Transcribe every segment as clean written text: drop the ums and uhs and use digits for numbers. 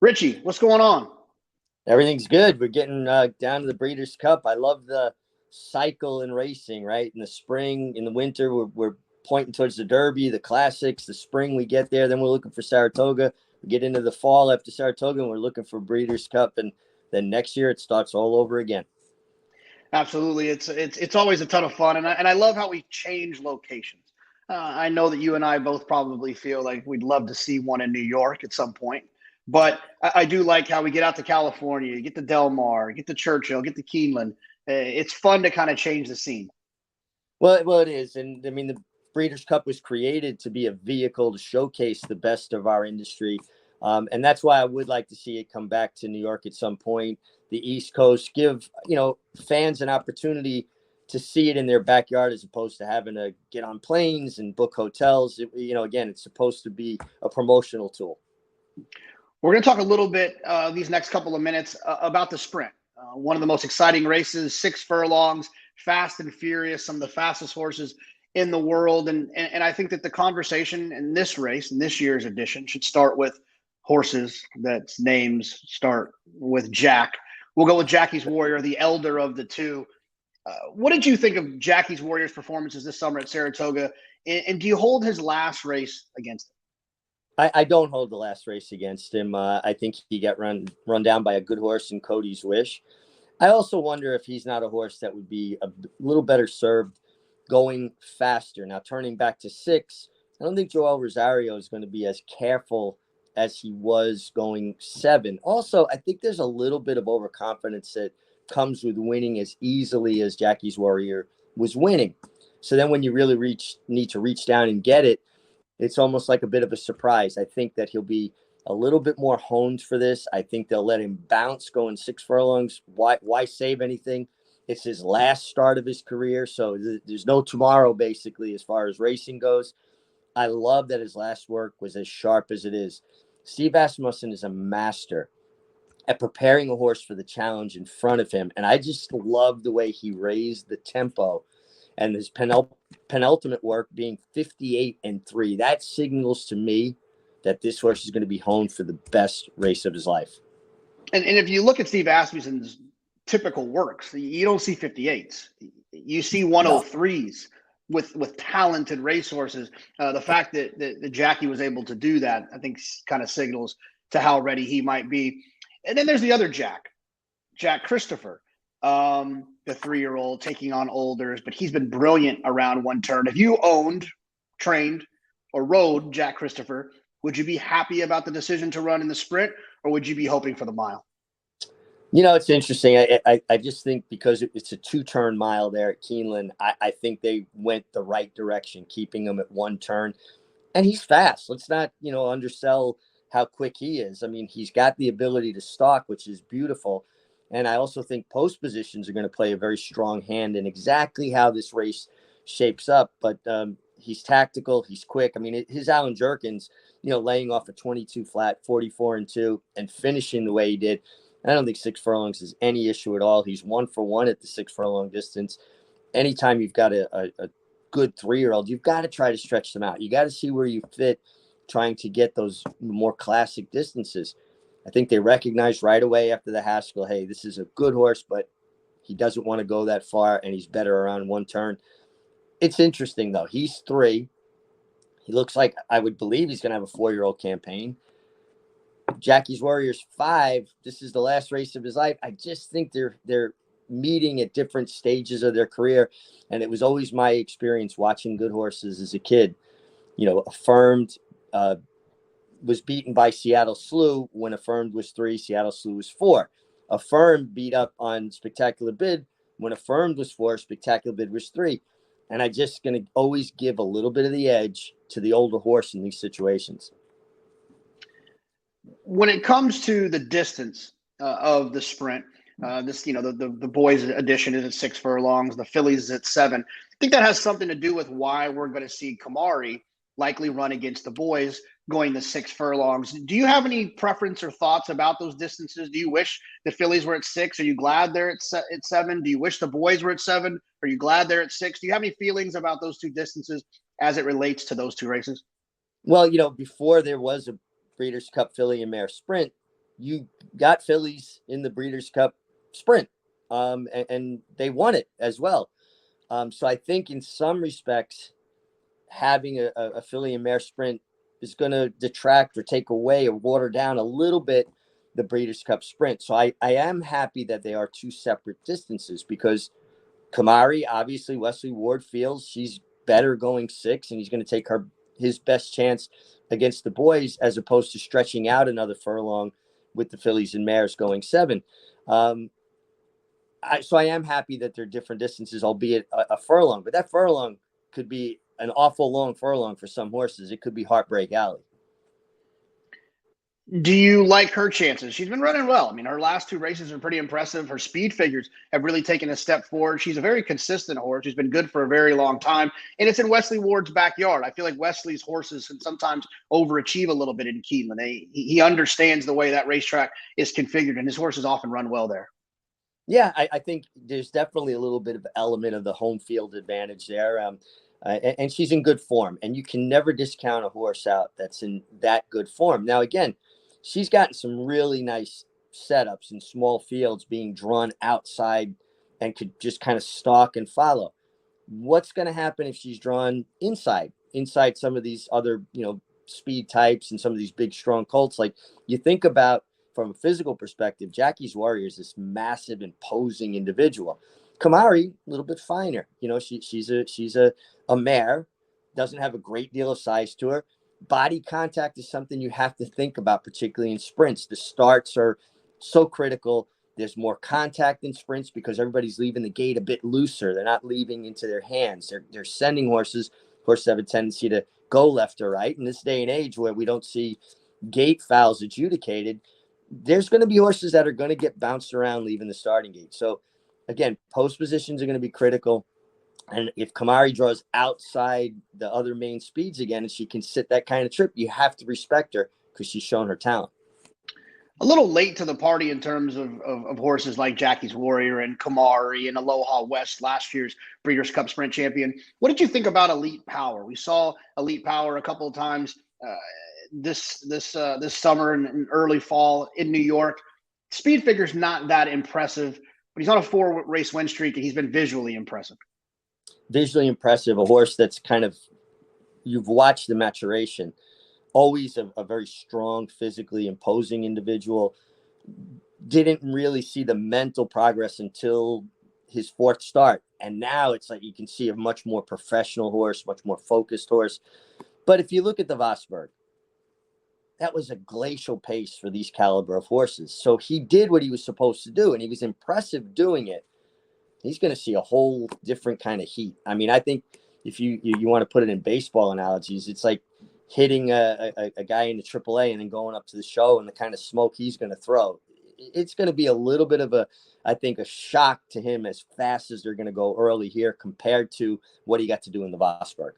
Richie, what's going on? Everything's good. We're getting down to the Breeders' Cup. I love the cycle in racing, right? In the spring, in the winter, we're pointing towards the Derby, the Classics. The spring, we get there. Then we're looking for Saratoga. We get into the fall after Saratoga, and we're looking for Breeders' Cup. And then next year, it starts all over again. Absolutely, it's always a ton of fun, and I love how we change locations. I know that you and I both probably feel like we'd love to see one in New York at some point, but I do like how we get out to California, get to Del Mar, get to Churchill, get to Keeneland. It's fun to kind of change the scene. Well, it is. And I mean, the Breeders' Cup was created to be a vehicle to showcase the best of our industry. And that's why I would like to see it come back to New York at some point. The East Coast, give, fans an opportunity to see it in their backyard as opposed to having to get on planes and book hotels. Again, it's supposed to be a promotional tool. We're going to talk a little bit these next couple of minutes about the sprint. One of the most exciting races, 6 furlongs, fast and furious, some of the fastest horses in the world. And I think that the conversation in this race, in this year's edition, should start with horses that's names start with Jack. We'll go with Jackie's Warrior, the elder of the two. What did you think of Jackie's Warrior's performances this summer at Saratoga? And do you hold his last race against him? I don't hold the last race against him. I think he got run down by a good horse in Cody's Wish. I also wonder if he's not a horse that would be a little better served going faster. Now, turning back to 6, I don't think Joel Rosario is going to be as careful as he was going 7. Also, I think there's a little bit of overconfidence that comes with winning as easily as Jackie's Warrior was winning. So then when you really need to reach down and get it, it's almost like a bit of a surprise. I think that he'll be a little bit more honed for this. I think they'll let him bounce going 6 furlongs. Why save anything? It's his last start of his career, so there's no tomorrow, basically, as far as racing goes. I love that his last work was as sharp as it is. Steve Asmussen is a master at preparing a horse for the challenge in front of him, and I just love the way he raised the tempo. And his penultimate work being 58-3, that signals to me that this horse is going to be honed for the best race of his life. And if you look at Steve Asmussen's typical works, you don't see 58s. You see 103s with talented racehorses. The fact that Jackie was able to do that, I think, kind of signals to how ready he might be. And then there's the other Jack Christopher. The 3-year-old taking on olders, but he's been brilliant around one turn. If you owned, trained, or rode Jack Christopher, would you be happy about the decision to run in the sprint, or would you be hoping for the mile? It's interesting. I just think because it's a 2-turn mile there at Keeneland, I think they went the right direction, keeping him at 1 turn. And he's fast. Let's not, undersell how quick he is. I mean, he's got the ability to stalk, which is beautiful. And I also think post positions are going to play a very strong hand in exactly how this race shapes up. But he's tactical. He's quick. I mean, his Alan Jerkins, laying off a 22 flat, 44-2, and finishing the way he did. I don't think 6 furlongs is any issue at all. He's 1 for 1 at the 6 furlong distance. Anytime you've got a good 3-year-old, you've got to try to stretch them out. You got to see where you fit, trying to get those more classic distances. I think they recognized right away after the Haskell, hey, this is a good horse, but he doesn't want to go that far, and he's better around 1 turn. It's interesting, though. He's 3. He looks like, I would believe he's going to have a 4-year-old campaign. Jackie's Warrior's 5. This is the last race of his life. I just think they're meeting at different stages of their career, and it was always my experience watching good horses as a kid. Affirmed was beaten by Seattle Slew when Affirmed was 3, Seattle Slew was 4. Affirmed beat up on Spectacular Bid when Affirmed was 4, Spectacular Bid was 3. And I just going to always give a little bit of the edge to the older horse in these situations. When it comes to the distance of the sprint, the boys' edition is at 6 furlongs, the fillies is at 7. I think that has something to do with why we're going to see Kamari likely run against the boys going the 6 furlongs. Do you have any preference or thoughts about those distances? Do you wish the fillies were at 6? Are you glad they're at 7? Do you wish the boys were at 7? Are you glad they're at 6? Do you have any feelings about those two distances as it relates to those two races? Well, before there was a Breeders' Cup filly and mare sprint, you got fillies in the Breeders' Cup Sprint, and they won it as well. So I think in some respects, having a filly and mare sprint is going to detract or take away or water down a little bit the Breeders' Cup Sprint. So I am happy that they are two separate distances, because Kamari, obviously, Wesley Ward feels she's better going 6, and he's going to take his best chance against the boys, as opposed to stretching out another furlong with the fillies and mares going 7. So I am happy that they're different distances, albeit a furlong, but that furlong could be an awful long furlong for some horses. It could be Heartbreak Alley. Do you like her chances? She's been running well. I mean, her last 2 races are pretty impressive. Her speed figures have really taken a step forward. She's a very consistent horse. She's been good for a very long time. And it's in Wesley Ward's backyard. I feel like Wesley's horses can sometimes overachieve a little bit in Keeneland. He understands the way that racetrack is configured, and his horses often run well there. Yeah, I think there's definitely a little bit of element of the home field advantage there. And she's in good form, and you can never discount a horse out that's in that good form. Now, again, she's gotten some really nice setups in small fields, being drawn outside and could just kind of stalk and follow. What's going to happen if she's drawn inside some of these other, speed types and some of these big, strong colts? Like, you think about, from a physical perspective, Jackie's Warrior is this massive, imposing individual. Kamari, a little bit finer. She's a mare, doesn't have a great deal of size to her. Body contact is something you have to think about, particularly in sprints. The starts are so critical. There's more contact in sprints because everybody's leaving the gate a bit looser. They're not leaving into their hands. They're sending horses. Horses have a tendency to go left or right. In this day and age where we don't see gate fouls adjudicated, there's going to be horses that are going to get bounced around leaving the starting gate. So, again, post positions are going to be critical. And if Kamari draws outside the other main speeds again, and she can sit that kind of trip, you have to respect her because she's shown her talent. A little late to the party in terms of horses like Jackie's Warrior and Kamari and Aloha West, last year's Breeders' Cup Sprint champion. What did you think about Elite Power? We saw Elite Power a couple of times this summer and early fall in New York. Speed figure's not that impressive, but he's on a 4-race win streak, and he's been visually impressive. Visually impressive, a horse that's kind of, you've watched the maturation. Always a very strong, physically imposing individual. Didn't really see the mental progress until his 4th start. And now it's like you can see a much more professional horse, much more focused horse. But if you look at the Vosburg, that was a glacial pace for these caliber of horses. So he did what he was supposed to do, and he was impressive doing it. He's going to see a whole different kind of heat. I mean, I think if you want to put it in baseball analogies, it's like hitting a guy in the AAA and then going up to the show and the kind of smoke he's going to throw. It's going to be a little bit of a shock to him as fast as they're going to go early here compared to what he got to do in the Vosburg.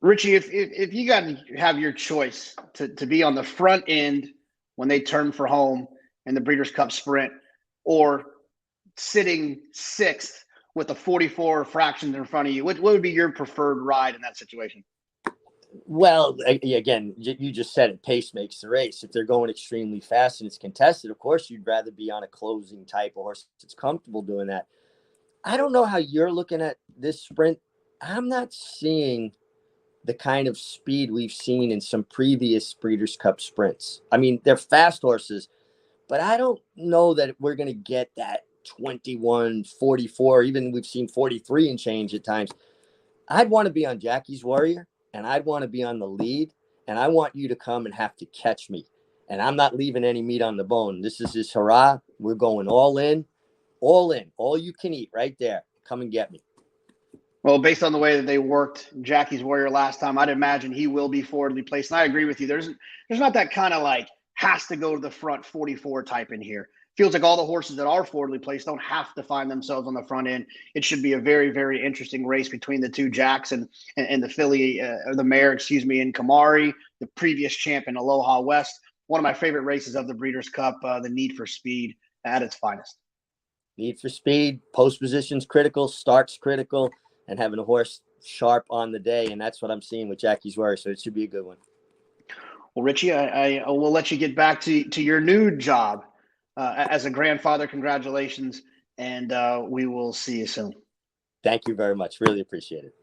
Richie, if you got to have your choice to be on the front end when they turn for home in the Breeders' Cup Sprint, or sitting 6th with the 44 fractions in front of you, what would be your preferred ride in that situation? Well, again, you just said it. Pace makes the race. If they're going extremely fast and it's contested, of course, you'd rather be on a closing type of horse that's comfortable doing that. I don't know how you're looking at this sprint. I'm not seeing the kind of speed we've seen in some previous Breeders' Cup sprints. I mean, they're fast horses, but I don't know that we're going to get that 21, 44, even we've seen 43 and change at times. I'd want to be on Jackie's Warrior, and I'd want to be on the lead, and I want you to come and have to catch me. And I'm not leaving any meat on the bone. This is his hurrah. We're going all in, all you can eat right there. Come and get me. Well, based on the way that they worked Jackie's Warrior last time, I'd imagine he will be forwardly placed. And I agree with you. There's not that kind of like has to go to the front 44 type in here. Feels like all the horses that are forwardly placed don't have to find themselves on the front end. It should be a very, very interesting race between the two Jacks and the filly, or the mare, in Kamari, the previous champion, Aloha West. One of my favorite races of the Breeders' Cup, the Need for Speed at its finest. Need for speed, post positions critical, starts critical, and having a horse sharp on the day. And that's what I'm seeing with Jackie's Warrior. So it should be a good one. Well, Richie, I will let you get back to your new job as a grandfather. Congratulations, and we will see you soon. Thank you very much. Really appreciate it.